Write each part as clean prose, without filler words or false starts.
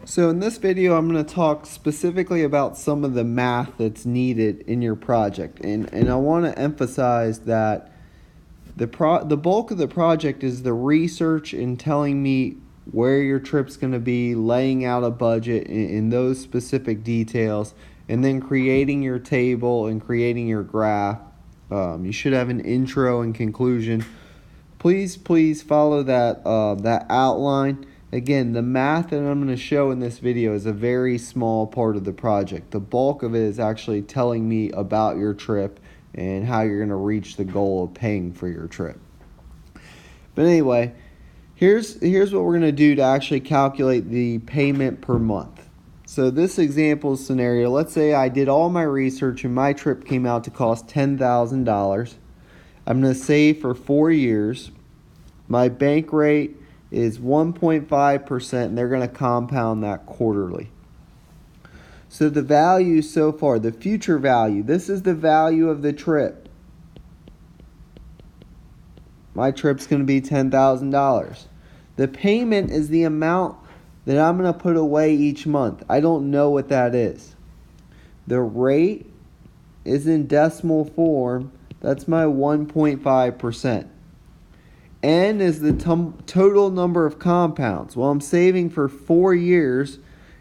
So in this video, I'm going to talk specifically about some of the math that's needed in your project. And I want to emphasize that the bulk of the project is the research and telling me where your trip's going to be, laying out a budget in those specific details, and then creating your table and creating your graph. You should have an intro and conclusion. Please follow that outline. Again, the math that I'm going to show in this video is a very small part of the project. The bulk of it is actually telling me about your trip and how you're going to reach the goal of paying for your trip. But anyway, here's what we're going to do to actually calculate the payment per month. So this example scenario, let's say I did all my research and my trip came out to cost $10,000. I'm going to save for 4 years. My bank rate is 1.5%, and they're going to compound that quarterly. So the value so far, the future value, this is the value of the trip. My trip's going to be $10,000. The payment is the amount that I'm going to put away each month. I don't know what that is. The rate is in decimal form. That's my 1.5%. N is the total number of compounds. Well, I'm saving for 4 years,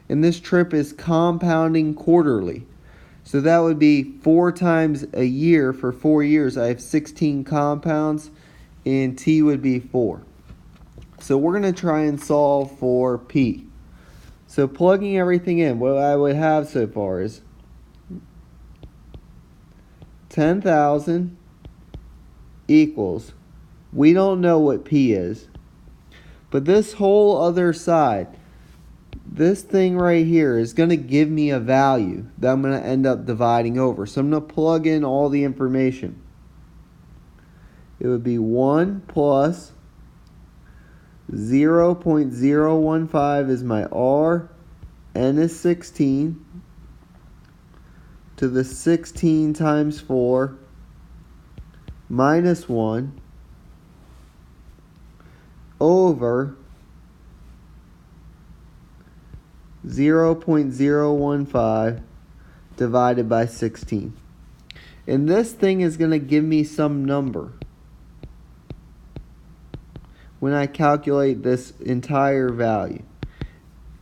and this trip is compounding quarterly. So that would be 4 times a year for 4 years. I have 16 compounds, and T would be 4. So we're going to try and solve for P. So plugging everything in, what I would have so far is 10,000 equals, we don't know what P is, but this whole other side, this thing right here is going to give me a value that I'm going to end up dividing over. So I'm going to plug in all the information. It would be 1 plus 0.015 is my R, N is 16, to the 16 times 4, minus 1, over 0.015 divided by 16. And this thing is going to give me some number when I calculate this entire value.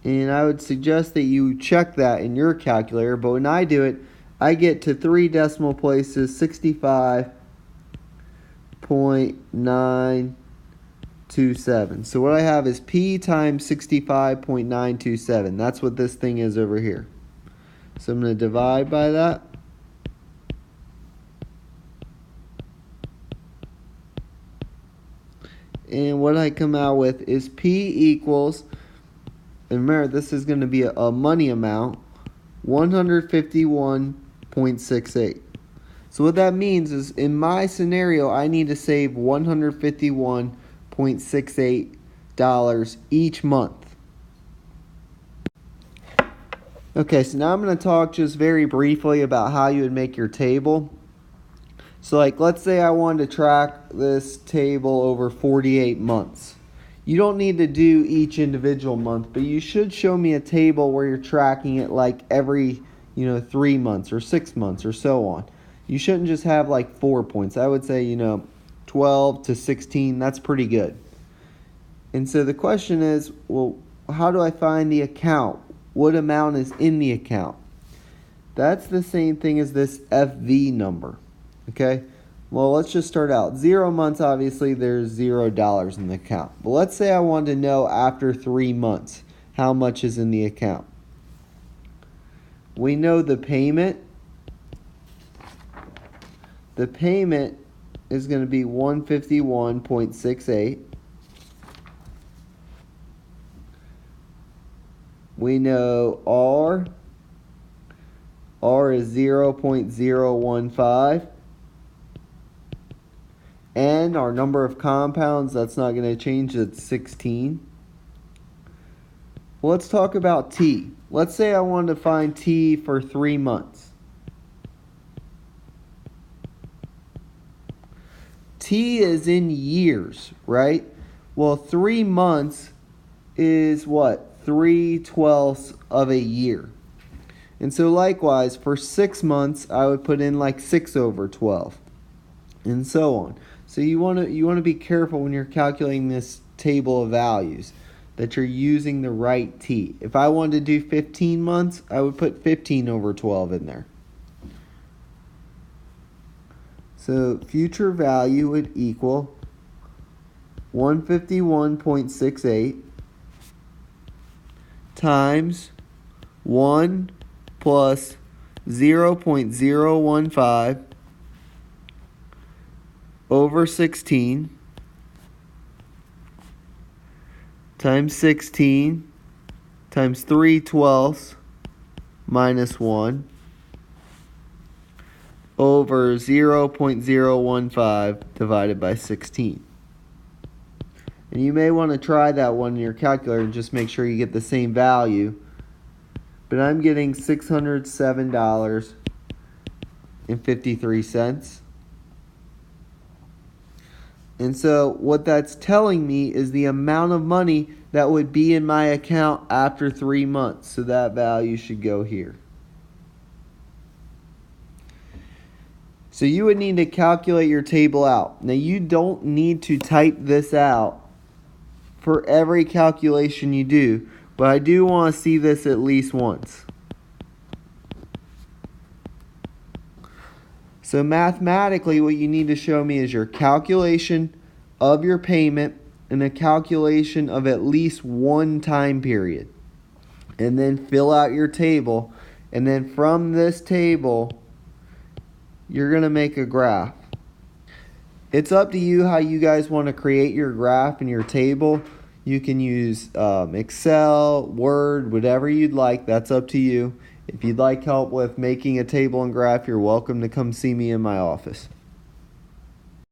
And I would suggest that you check that in your calculator, but when I do it, I get to 3 decimal places, 65.927. So what I have is P times 65.927. That's what this thing is over here. So I'm going to divide by that. And what I come out with is P equals, and remember this is going to be a money amount, 151.68. So what that means is in my scenario, I need to save $151.68 each month. Okay, so now I'm going to talk just very briefly about how you would make your table. So let's say I wanted to track this table over 48 months. You don't need to do each individual month, but you should show me a table where you're tracking it every 3 months or 6 months or so on. You shouldn't just have 4 points. I would say 12 to 16. That's pretty good. And so the question is, well, how do I find the account? What amount is in the account? That's the same thing as this FV number. Okay? Well, let's just start out. 0 months, obviously, there's $0 in the account. But let's say I wanted to know after 3 months how much is in the account. We know the payment. The payment is going to be 151.68. We know R is 0.015. And our number of compounds, that's not going to change, it's 16. Well, let's talk about T. Let's say I wanted to find T for 3 months. T is in years, right? Well, 3 months is what? 3/12 of a year. And so likewise, for 6 months, I would put in like 6/12, and so on. So you want to be careful when you're calculating this table of values that you're using the right t. If I wanted to do 15 months, I would put 15/12 in there. So future value would equal 151.68 times 1 plus 0.015 over 16 times 16 times 3/12 minus 1 over 0.015 divided by 16. And you may want to try that one in your calculator and just make sure you get the same value. But I'm getting $607.53. And so what that's telling me is the amount of money that would be in my account after 3 months. So that value should go here. So you would need to calculate your table out. Now you don't need to type this out for every calculation you do, but I do want to see this at least once. So mathematically, what you need to show me is your calculation of your payment and a calculation of at least one time period. And then fill out your table. And then from this table, you're going to make a graph. It's up to you how you guys want to create your graph and your table. You can use Excel, Word, whatever you'd like. That's up to you. If you'd like help with making a table and graph, you're welcome to come see me in my office.